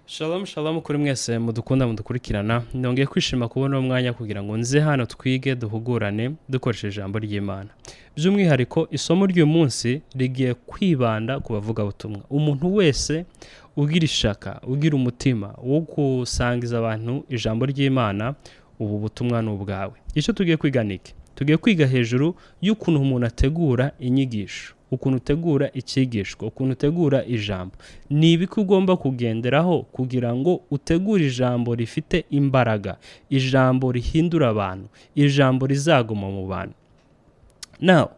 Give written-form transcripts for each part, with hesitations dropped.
Shalom shalom kuri mwese mudukunda mudukurikirana nongeye kwishima kubona umwanya kugira ngo nze hano twige duhugurane dukoresheje ijambo ry'Imana. By'umwihariko isomo ry'uyu munsi rigiye kwibanda ku bavuga butumwa. Umuntu wese ugira ishaka, ugira umutima wo gusangiza abantu ijambo ry'Imana, ubu butumwa ni ubwawe. Icyo tugiye kwiga niki? Tugiye kwiga hejuru y'ukuntu umuntu ategura inyigisho, ukuntu utegura ikigishwa, ukuntu utegura ijambo. Ni ibiki ugomba kugenderaho kugira ngo utegure ijambo rifite imbaraga, ijambo rihindura abantu, ijambo rizaguma mu bantu. Now,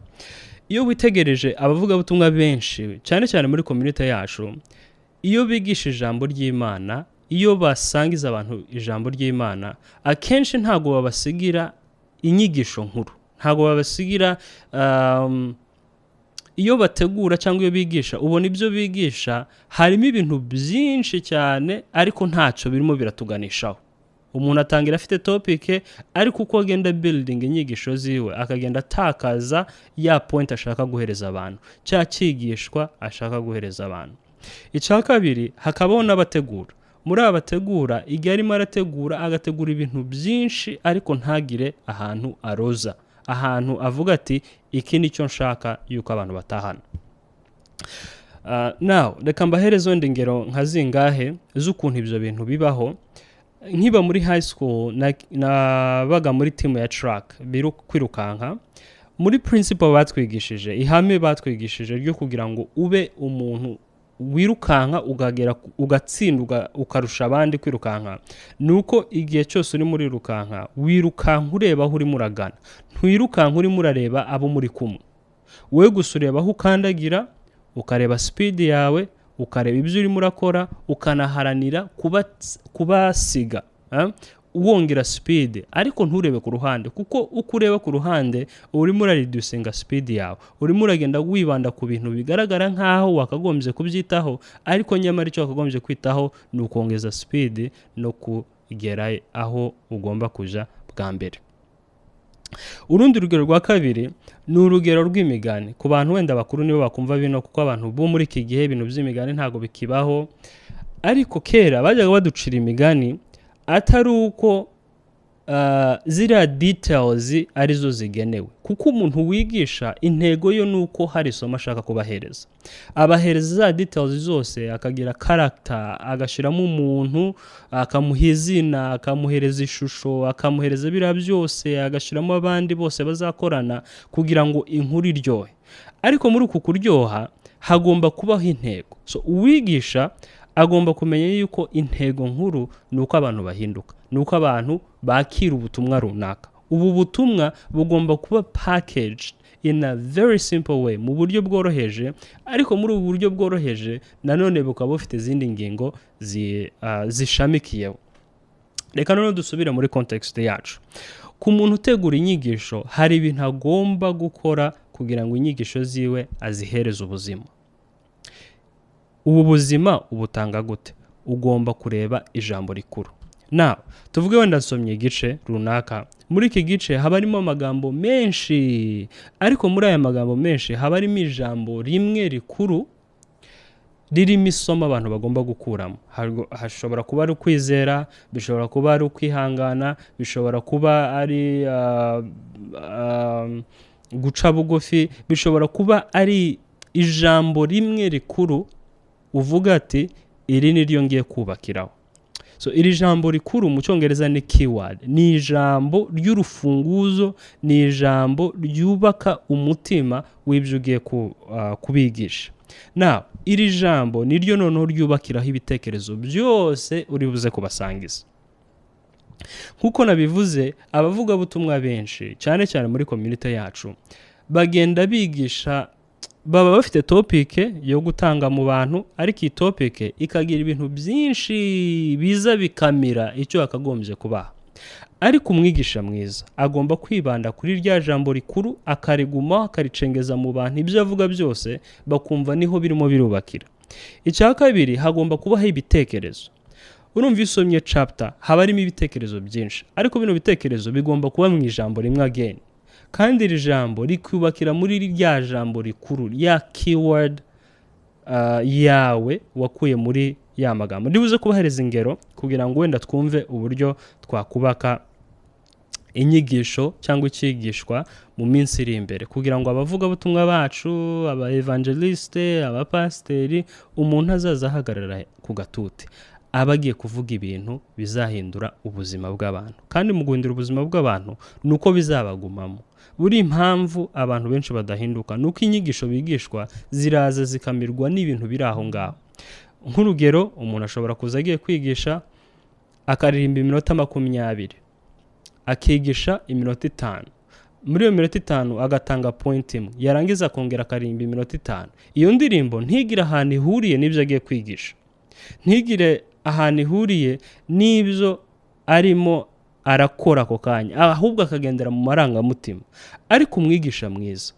iyo witegereje abavugabutumwa benshi, cyane cyane muri community yacu, iyo bigisha ijambo ry'Imana, iyo basangiza abantu ijambo ry'Imana, akenshi ntago babasigira inyigisho nkuru, ntago babasigira iyo bategura cyangwa iyo bigisha, ubona ibyo bigisha harimo ibintu byinshi cyane ariko ntacyo birimo biratuganishaho. Umuntu atangira afite topic, ariko uko agenda building inyigisho ziwe akagenda atakaza ya point ashaka guhereza abantu, cya kigishwa ashaka guhereza abantu. Icya kabiri, hakabaho n'abategura. Muri abategura, igihe arimo arategura agategura ibintu byinshi ariko ntagire ahantu aroza, ahantu avuga ati iki nicyo nshaka yuko abantu batahana. Now reka mbaherezo ndingero nka zingahe z'ukuntu ibyo bintu bibaho. Nkiba muri high school nabaga muri team ya track kwirukanka. Muri principle batwigishije, ihame batwigishije ryo kugira ngo ube umuntu wirukanka ukagera ugatsinda ukarusha abandi kwirukanka, nuko igihe cyose uri muri rukanka wirukanka ureba aho uri muragana, ntiwirukanka uri murareba abo muri kumwe. We gusa ureba aho ukandagira, ukareba speed yawe, ukareba ibyo uri murakora, ukanaharanira kubasiga, wongera speed, ariko nturebe ku ruhande, kuko uko ureba ku ruhande urimo reducinga speed yawe, urimo uragenda wibanda ku bintu bigaragara nkaho wakagombye kubyitaho, ariko nyamara icyo wakagombye kwitaho ni ukongeza speed no kugera aho ugomba kuja bwa mbere. Urundi rugero rwa kabiri ni urugero rw'imigani. Ku bantu wenda bakuru nibo bakumva bino, kuko abantu bo muri iki gihe ibintu by'imigani ntago bikibaho, ariko kera bajyaga baducira imigani atari uko ziriya details arizo zigenewe, kuko umuntu wigisha intego yo nuko hari isomo ashaka kubahereza. Abahereza za details zose, akagira character, agashiramo umuntu, akamuha izina, akamuhereza ishusho, akamuhereza biriya byose, agashiramo abandi bose bazakorana kugira ngo inkuru iryohe. Ariko muri uku kuryoha hagomba kubaho intego. So uwigisha agomba kumenya yuko intego nkuru nuko abantu bahinduka, nuko abantu bakira ubutumwa runaka. Ubu butumwa bugomba kuba packaged in a very simple way, mu buryo bworoheje, ariko muri ubu buryo bworoheje nanone bukaba bufite izindi ngingo zishamikiyeho. Reka none dusubire muri context yacu. Ku muntu utegura inyigisho, hari ibintu agomba gukora kugira ngo inyigisho ziwe azihereze ubuzima. Ubu buzima ubutanga gute? Ugomba kureba ijambo rikuru. Now, tuvuge wenda nsomye igice runaka. Muri iki gice haba harimo amagambo menshi, ariko muri aya magambo menshi haba harimo ijambo rimwe rikuru ririmo isomo abantu bagomba gukuramo. Hashobora kuba ari ukwizera, bishobora kuba ari ukwihangana, bishobora kuba ari guca bugufi, bishobora kuba ari ijambo rimwe rikuru uvuga ati iri ni ryo ngiye kubakiraho. So iri jambo rikuru mu Cyongereza ni keyword, ni ijambo ry'urufunguzo, ni ijambo ryubaka umutima w'ibyo ugiye kubigisha. Now iri jambo ni ryo noneho ryubakiraho ibitekerezo byose uri buze kubasangiza. Nkuko nabivuze, abavuga butumwa benshi cyane cyane muri community yacu bagenda bigisha, baba bafite topic yo gutanga mu bantu, ariko iyi topic ikagira ibintu byinshi biza bikamira icyo akagombye kubaha. Ariko umwigisha mwiza agomba kwibanda kuri rya jambo rikuru, akariguma, akaricengeza mu bantu, ibyo avuga byose bakumva niho birimo birubakira. Icya kabiri, hagomba kubaho ibitekerezo. Urumva isomye chapter haba harimo ibitekerezo byinshi, ariko bino bitekerezo bigomba kuba mu ijambo rimwe again. Kandi iri jambo rikubakira muri rya jambo rikuru, ya keyword yawe wakuye muri ya magambo. Ndibuze kubahereza ingero kugira ngo wenda twumve uburyo twakubaka inyigisho cyangwa ikigishwa mu minsi iri imbere, kugira ngo abavugabutumwa bacu, aba evangeliste, aba pasteri, umuntu azaza ahagarara ku gatuti abagiye kuvuga ibintu bizahindura ubuzima bw'abantu. Kandi mu guhindura ubuzima bw'abantu nuko bizabagumamo. Buri impamvu abantu benshi badahinduka nuko inyigisho bigishwa ziraza zikamirwa n'ibintu biri aho ngaho. Nk'urugero, umuntu ashobora kuza agiye kwigisha akaririmba iminota 20, akigisha iminota 5. Muri iyo minota 5 agatanga point imwe, yarangiza akongera akaririmba iminota 5. Iyo ndirimbo ntigira ahantu ihuriye n'ibyo agiye kwigisha, ntigire ahantu ihuriye n'ibyo arimo arakora ako kanya, ahubwo akagendera mu marangamutima. Ariko umwigisha mwiza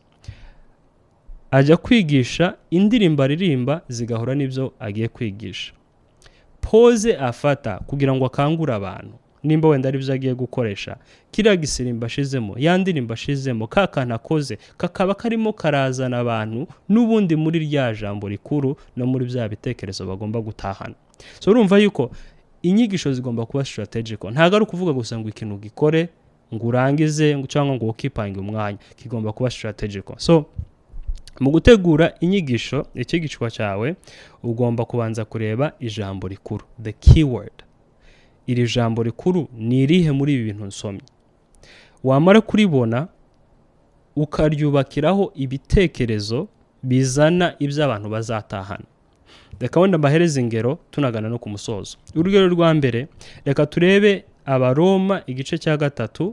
ajya kwigisha, indirimbo aririmba zigahura n'ibyo agiye kwigisha. Pose afata kugira ngo akangure abantu, nimba wenda ari byo agiye gukoresha, kiriya gisirimba ashizemo, ya ndirimbo ashizemo, ka kantu akoze kakaba karimo karazana abantu n'ubundi muri rya jambo rikuru no muri bya bitekerezo bagomba gutahana. So urumva yuko inyigisho zigomba kuba strategic. Ntago ari ukuvuga gusa ngo ikintu gikore ngo urangize cyangwa ngo ukipange umwanya, kigomba kuba strategic. So mu gutegura inyigisho, ikigishwa cyawe ugomba kubanza kureba ijambo rikuru, the keyword. Iri jambo rikuru ni irihe muri ibi bintu nsomye? Wamara kuribona ukaryubakiraho ibitekerezo bizana ibyo abantu bazatahana. Reka wenda mbahereze ingero tunagana no ku musozo. Urugero rwa mbere, reka turebe Abaroma igice cya 3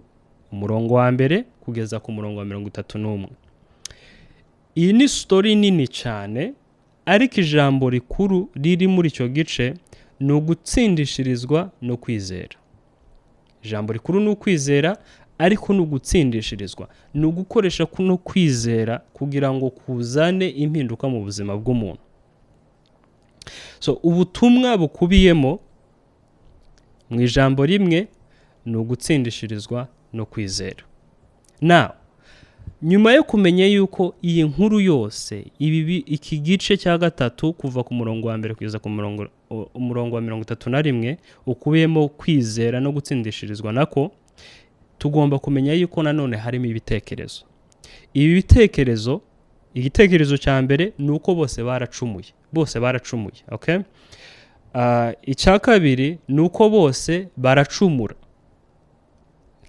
umurongo wa mbere kugeza ku murongo wa 31. Iyi ni story nini cyane, ariko ijambo rikuru riri muri icyo gice ni ugutsindishirizwa no kwizera. Ijambo rikuru ni ukwizera, ariko ni ugutsindishirizwa, ni ugukoresha kuno kwizera kugira ngo kuzane impinduka mu buzima bw'umuntu. So ubutumwa bukubiyemo mu ijambo rimwe ni ugutsindishirizwa no kwizera. Now, nyuma yo kumenya yuko iyi nkuru yose, iki gice cya 3 kuva ku murongo wa mbere kugeza ku murongo wa 31 ukubiyemo kwizera no gutsindishirizwa nako, tugomba kumenya yuko nanone harimo ibitekerezo. Ibi bitekerezo, igitekerezo cya mbere ni uko bose baracumuye, okay? Icya kabiri ni uko bose baracumura.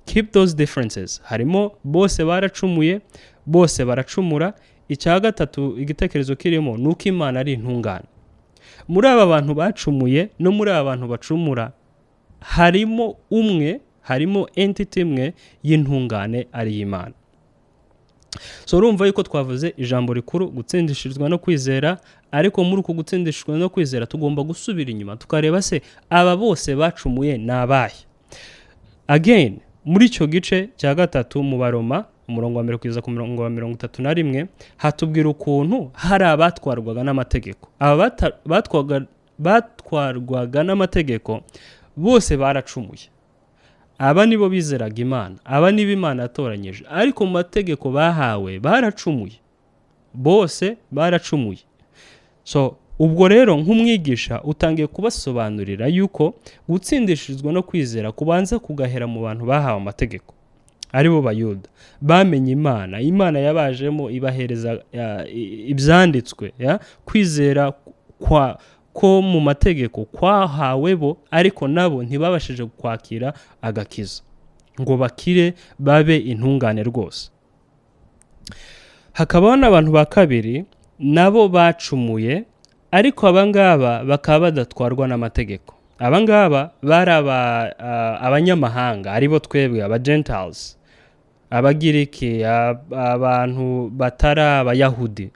Keep those differences. Harimo bose baracumuye, bose baracumura. Icya gatatu igitekerezo kirimo ni uko Imana ari intungane. Muri aba bantu bacumuye no muri aba bantu bacumura harimo entity imwe y'intungane ari Imana. So urumva yuko twavuze ijambo rikuru gutsindishirizwa no kwizera, ariko muri uko gutsindishizwa no kwizera tugomba gusubira inyuma tukareba se aba bose bacumuye nabahe. Again, muri icyo gice cya 3 mu Baroma umurongo wa 1 kugeza ku murongo wa 31 hatubwira ukuntu hari abatwarwaga n'amategeko. Aba batwarwaga n'amategeko bose baracumuye. Aba nibo bizeraga Imana, aba nibo Imana yatoranyije, ariko mu mategeko bahawe baracumuye. Bose baracumuye. So ubwo rero nk'umwigisha utangiye kubasobanurira yuko gutsindishirizwa no kwizera kubanza kugahera mu bantu bahawe amategeko, aribo Bayuda bamenye Imana yabajemo ibahereza ibyanditswe, kwizera ko mu mategeko kwahawe bo, ariko nabo ntibabashije kwakira agakiza ngo bakire babe intungane rwose. Hakabaho n'abantu ba kabiri nabo bacumuye, ariko abangaba bakaba badatwarwa n'amategeko. Abangaba bari abanyamahanga, aribo twebwe aba Gentiles, abagiriki, abantu batari abayahudi.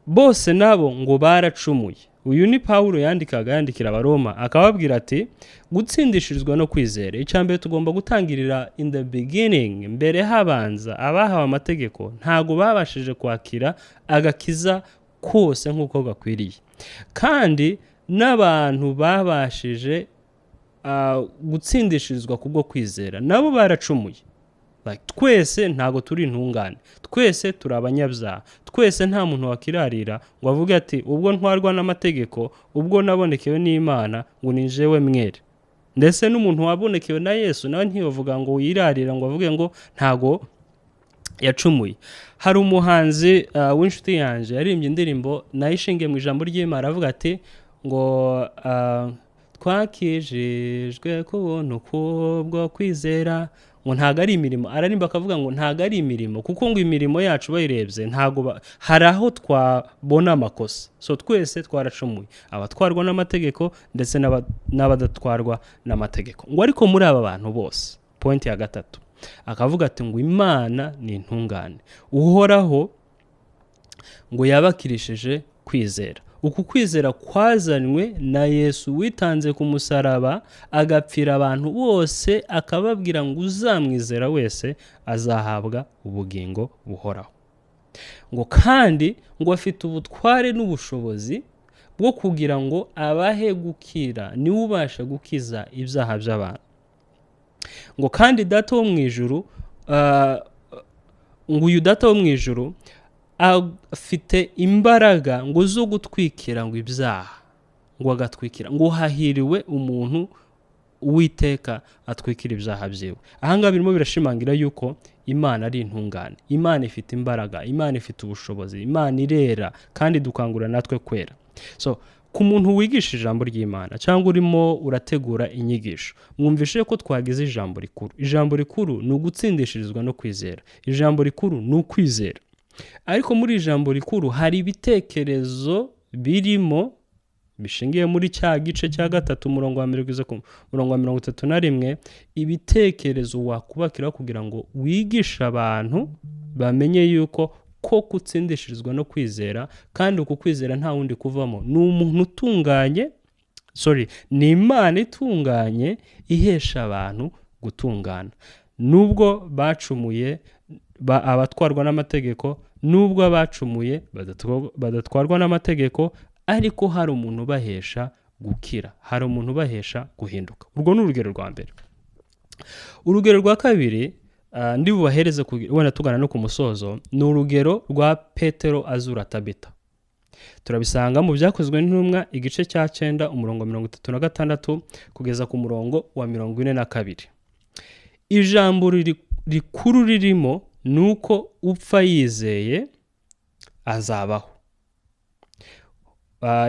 Bose nabo ngo baracumuye. Uyu ni Paulo yandikira Abaroma akababwira ati gutsindishirizwa no kwizera, icyambere tugomba gutangirira in the beginning, mbere habanza abahawe amategeko ntago babashije kwakira agakiza kose nk'uko gakwiriye. Kandi n'abantu babashije gutsindishirizwa kubwo kwizera nabo baracumuye. like twese ntago turi intungane, twese turi abanyabyaha, twese nta muntu wakirarira ngo avuge ati ubwo ntwarwa n'amategeko, ubwo nabonekewe n'Imana ngo ni jewe mwere. Ndetse n'umuntu wabonekewe na Yesu nawe ntiyovuga ngo yirarira ngo avuge ngo ntago yacumuye. Hari umuhanzi w'inshuti yanje yaririmbye indirimbo nayishingiye mu ijambo ry'Imana avuga ati ngo twakijijwe kubuntu kubwo kwizera, ngo ntago ari imirimo. Ararimba akavuga ngo ntago ari imirimo, kuko ngo imirimo yacu bayirebye ntago hari aho twabona amakosa. So twese twaracumuye, abatwarwa n'amategeko ndetse n'abadatwarwa n'amategeko. Ngo ariko muri aba bantu bose, point ya gatatu, akavuga ati ngo Imana ni intungane, uhoraho ngo yabakirishije kwizera. Uku kwizera kwazanywe na Yesu witanze ku musaraba agapfira abantu bose, akababwira ngo uzamwizera wese azahabwa ubugingo buhoraho. Ngo kandi ngo afite ubutware n'ubushobozi bwo kugira ngo abahe gukira, niwe ubasha gukiza ibyaha by'abantu. Ngo kandi data wo mu ijuru, ngo uyu data wo mu ijuru afite imbaraga ngo zo gutwikira ngo ibyaha, ngo agatwikira, ngo hahiriwe umuntu Uwiteka atwikira ibyaha byiwe. Ahangaha birimo birashimangira yuko Imana ari intungane, Imana ifite imbaraga, Imana ifite ubushobozi, Imana irera kandi dukangura natwe kwera. So ku muntu wigisha ijambo ry'Imana cyangwa urimo urategura inyigisho, mwumvishe ko twagize ijambo rikuru. Ijambo rikuru ni ugutsindishirizwa no kwizera, ijambo rikuru ni ukwizera. Ariko muri ijambo rikuru hari ibitekerezo birimo bishingiye muri cya gice cya gatatu umurongo wa 1 kugeza ku murongo wa 31, ibitekerezo wakubakira kugira ngo wigisha abantu bamenye yuko ko kutsindishirizwa no kwizera, kandi uku kwizera nta wundi kuvamo, ni umuntu utunganye, ni Imana itunganye ihesha abantu gutungana. Nubwo bacumuye abatwarwa n'amategeko, nubwo abacumuye badatwarwa n'amategeko, ariko hari umuntu ubahesha gukira, hari umuntu ubahesha guhinduka. Urwo ni urugero rwa mbere. Urugero rwa kabiri ndi bubahereze wenda tugana no ku musozo, ni urugero rwa Petero azura Tabita. Turabisanga mu byakozwe n'intumwa igice cya 9 umurongo 36 kugeza ku murongo wa 42. Ijambo rikuru ririmo nuko upfa yizeye azabaho.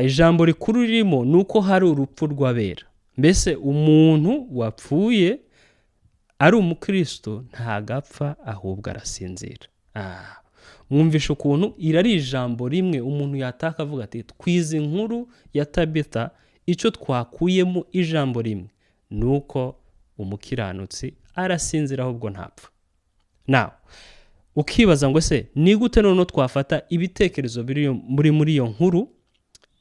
Ijambo rikuru ririmo nuko hari urupfu rw'abera. Mbese umuntu wapfuye ari umukristo ntagapfa ahubwo arasinzira. Mwumvisha ukuntu irari ijambo rimwe umuntu yataka avuga ati twize inkuru ya Tabita, icyo twakuyemo ijambo rimwe nuko umukiranutsi arasinzira ahubwo ntapfa. Now ukibaza ngo se ni gute none twafata ibitekerezo biri muri iyo nkuru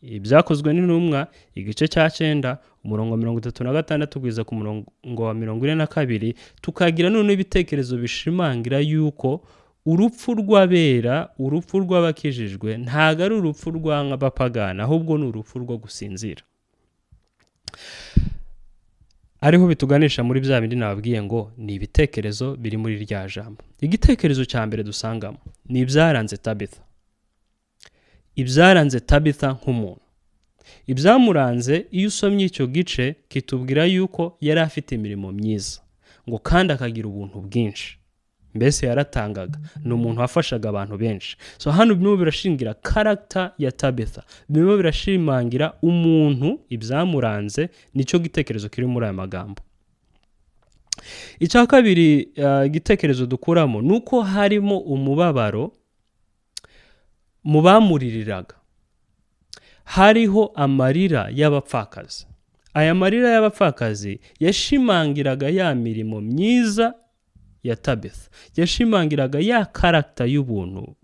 ibyakozwe n'intumwa igice cya 9 umurongo 36 kugeza ku murongo wa 42, tukagira none ibitekerezo bishimangira yuko urupfu rw'abera, urupfu rw'abakijijwe ntago ari urupfu rw'abapagana, ahubwo ni urupfu rwo gusinzira. Ariho bituganisha muri bya bindi nababwiye ngo ni ibitekerezo biri muri rya jambo. Igitekerezo cya mbere dusangamo ni ibyaranze Tabitha. Ibyaranze Tabitha nk'umuntu, ibyamuranze iyo usomye icyo gice kitubwira yuko yari afite imirimo myiza, ngo kandi akagira ubuntu bwinshi, mbese yaratangaga, ni umuntu wafashaga abantu benshi. So hano bimwe birashingira character ya Tabitha, bimwe birashimangira umuntu ibyamuranze, nicyo gitekerezo kiri muri aya magambo. Icya kabiri igitekerezo dukuramo nuko harimo umubabaro mu bamuririraga, hariho amarira y'abapfakazi. Aya marira y'abapfakazi yashimangiraga ya mirimo myiza ya Tabitha, yashimangiraga ya character y'ubuntu,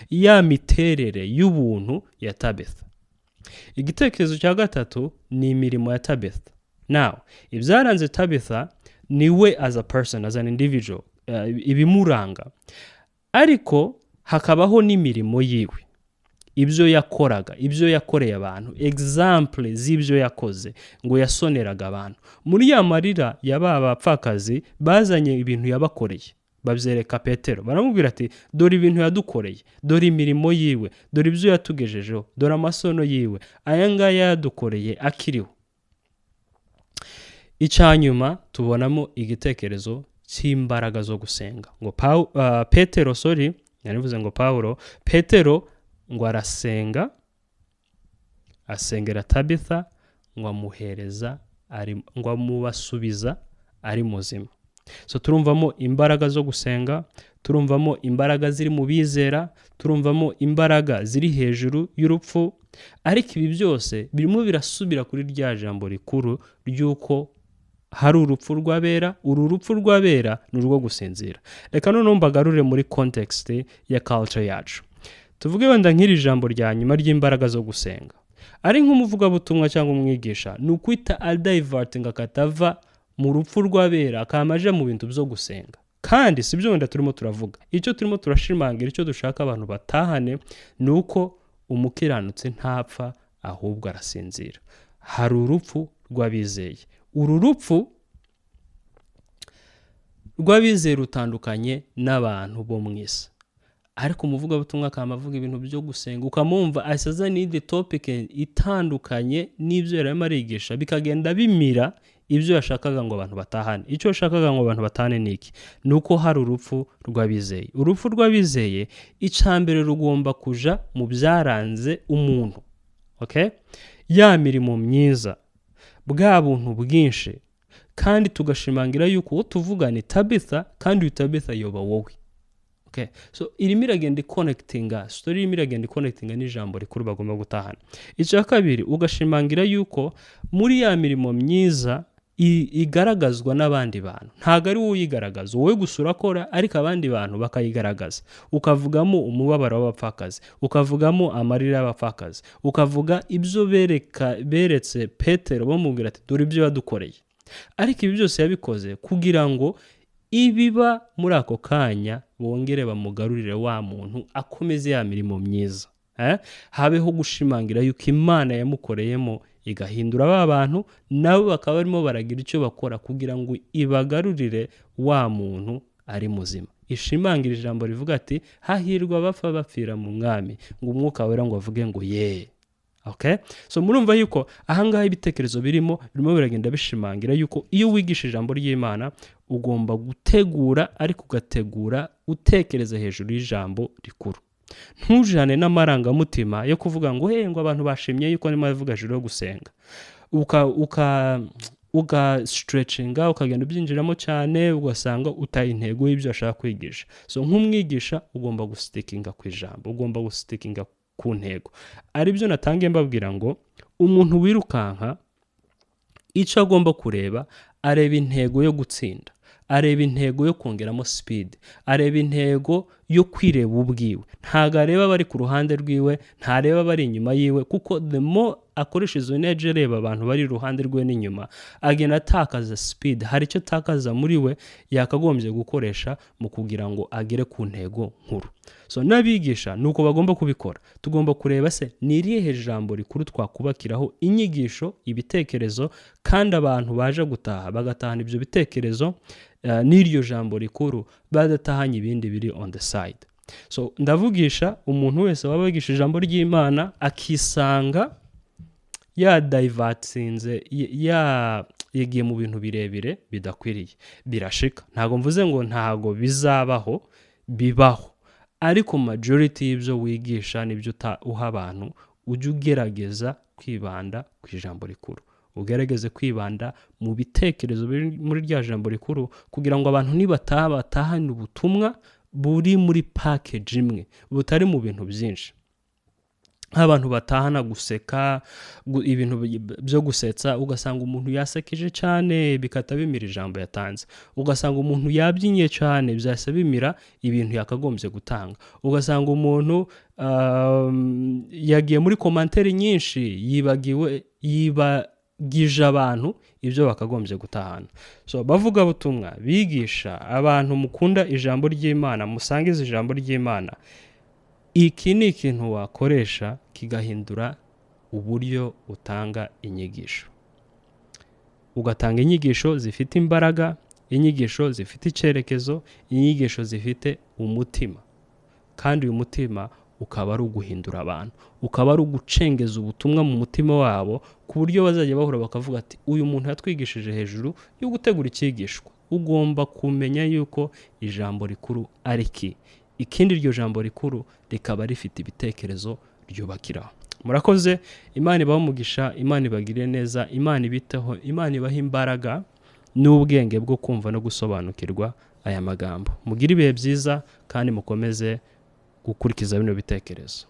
ya miterere y'ubuntu ya Tabitha. Igitekerezo cya gatatu ni imirimo ya Tabitha. Now ibyaranze Tabitha niwe as a person, as an individual, ibimuranga, ariko hakabaho n'imirimo yiwe, ibyo yakoraga, ibyo yakoreye abantu, example z'ibyo yakoze, ngo yasoneraga abantu. Muri ya marira y'aba bapfakazi bazanye ibintu yabakoreye, babyereka Petero, baramubwira ati dore ibintu yadukoreye, dore imirimo yiwe, dore ibyo yatugejejeho, dore amasono yiwe, aya ngaya yadukoreye akiriho. Icyanyuma tubonamo igitekerezo cy'imbaraga zo gusenga. Ngo Petero, narivuze ngo Pawulo, Petero ngo arasenga, asengera Tabitha, ngo amuhereza ngo amubasubiza ari muzima. So turumvamo imbaraga zo gusenga, turumvamo imbaraga ziri mu bizera, turumvamo imbaraga ziri hejuru y'urupfu, ariko ibi byose birimo birasubira kuri rya jambo rikuru ry'uko hari urupfu rw'abera. Uru rupfu rw'abera ni urwo gusinzira. Reka noneho mbagarure muri context ya culture yacu. Tuvuge wenda nk'iri jambo rya nyuma ry'imbaraga zo gusenga, ari nk'umuvugabutumwa cyangwa umwigisha, ni ukwita aldiverting akatava mu rupfu rw'abera akamaje mu bintu byo gusenga. Kandi si byo wenda turimo turavuga. Icyo turimo turashimangira, icyo dushaka abantu batahane, ni uko umukiranutsi ntapfa ahubwo arasinzira. Hari urupfu rw'abizeye. Uru rupfu rw'abizeye rutandukanye n'abantu bo mu isi. Ariko umuvugabutumwa akamavuga ibintu byo gusenga, ukamumva asaza n'indi topic itandukanye n'ibyo yarimo arigisha, bikagenda bimira ibyo yashakaga ngo abantu batahane. Icyo yashakaga ngo abantu batahane ni iki? Ni uko hari urupfu rw'abizeye. Urupfu rw'abizeye icambere rugomba kuja mu byaranze umuntu. Okay? Ya mirimo myiza, bwa buntu bwinshi, kandi tugashimangira yuko uwo tuvuga ni Tabitha, kandi uyu Tabitha yoba wowe. Okay. So irimo iragenda connectinga, story irimo iragenda connectinga n'ijambo rikuru bagomba gutahana. Icya kabiri, ugashimangira yuko muri ya mirimo myiza igaragazwa n'abandi bantu. Ntago ari wowe uyigaragaza, wowe gusura kora, ariko abandi bantu bakayigaragaza. Ukavugamo umubabaro w'abapfakazi, ukavugamo amarira y'abapfakazi, ukavuga ibyo beretse Petero bamubwira ati dore ibyo yadukoreye. Ariko ibi byose yabikoze kugira ngo ibiba muri ako kanya bongere bamugarurire wa muntu akomeze ya mirimo myiza. Habeho gushimangira yuko Imana yamukoreyemo igahindura ba bantu, nabo bakaba barimo baragira icyo bakora kugira ngo ibagarurire wa muntu ari muzima. Ishimangira ijambo rivuga ati hahirwa abapfa bapfira mu mwami, ngo umwuka wera ngo avuge ngo ye. Okay? So murumva yuko ahangaha ibitekerezo birimo biragenda bishimangira yuko iyo wigisha ijambo ry'Imana ugomba gutegura, ariko ugategura utekereza hejuru y'ijambo rikuru. Ntujane n'amarangamutima yo kuvuga ngo ngo abantu bashimye yuko nimo yavuga juru yo gusenga, uka stretchinga, ukagenda ubyinjiramo cyane, ugasanga utaye intego y'ibyo ashaka kwigisha. So nk'umwigisha ugomba gustickinga ku ijambo, ugomba gustickinga ku ntego. Ari byo natangiye mbabwira ngo umuntu wirukanka icyo agomba kureba, areba intego yo gutsinda, areba intego yo kongeramo speed, areba intego yo kwireba ubwiwe. Ntago areba bari ku ruhande rwiwe, ntareba bari inyuma yiwe, kuko the more akoresha izo energy areba abantu bari ruhande rwe n'inyuma, agenda atakaza speed. Hari icyo takaza muri we yakagombye gukoresha mu kugira ngo agere ku ntego nkuru. So n'abigisha nuko bagomba kubikora. Tugomba kureba se ni irihe jambo rikuru twakubakiraho inyigisho, ibitekerezo, kandi abantu baje gutaha bagatahana ibyo bitekerezo n'iryo jambo rikuru, badatahanye ibindi biri on the side. So ndavugisha umuntu wese wabagisha ijambo ry'Imana akisanga divertinze, yagiye mu bintu birebire bidakwiriye. Birashika, ntago mvuze ngo ntago bizabaho, bibaho, ariko majority y'ibyo wigisha n'ibyo uha abantu, ujye ugerageza kwibanda ku ijambo rikuru, ugerageze kwibanda mu bitekerezo muri rya jambo rikuru, kugira ngo abantu nibataha batahane ubutumwa buri muri package imwe, butari mu bintu byinshi. Nk'abantu batahana guseka, ibintu byo gusetsa, ugasanga umuntu yasekeje cyane bikata bimira ijambo yatanze, ugasanga umuntu yabyinye cyane byase bimira ibintu yakagombye gutanga, ugasanga umuntu yagiye muri commentaire nyinshi, yibagije abantu ibyo bakagombye gutahana. So bavuga butumwa, bigisha abantu, mukunda ijambo ry'Imana, musangiza ijambo ry'Imana, iki ni ikintu wakoresha kigahindura uburyo utanga inyigisho. Ugatanga inyigisho zifite imbaraga, inyigisho zifite icyerekezo, inyigisho zifite umutima, kandi uyu mutima ukaba ari uguhindura abantu, ukaba ari ugucengeza ubutumwa mu mutima wabo ku buryo bazajya bahura bakavuga ati uyu muntu yatwigishije hejuru yo gutegura icyigishwa. Ugomba kumenya yuko ijambo rikuru ari iki, ikindi iryo jambo rikuru rikaba rifite ibitekerezo ryubakiraho. Murakoze, Imana ibahe umugisha, Imana ibagirire neza, Imana ibiteho, Imana ibahe imbaraga n'ubwenge bwo kumva no gusobanukirwa aya magambo. Mugire ibihe byiza kandi mukomeze gukurikiza bino bitekerezo.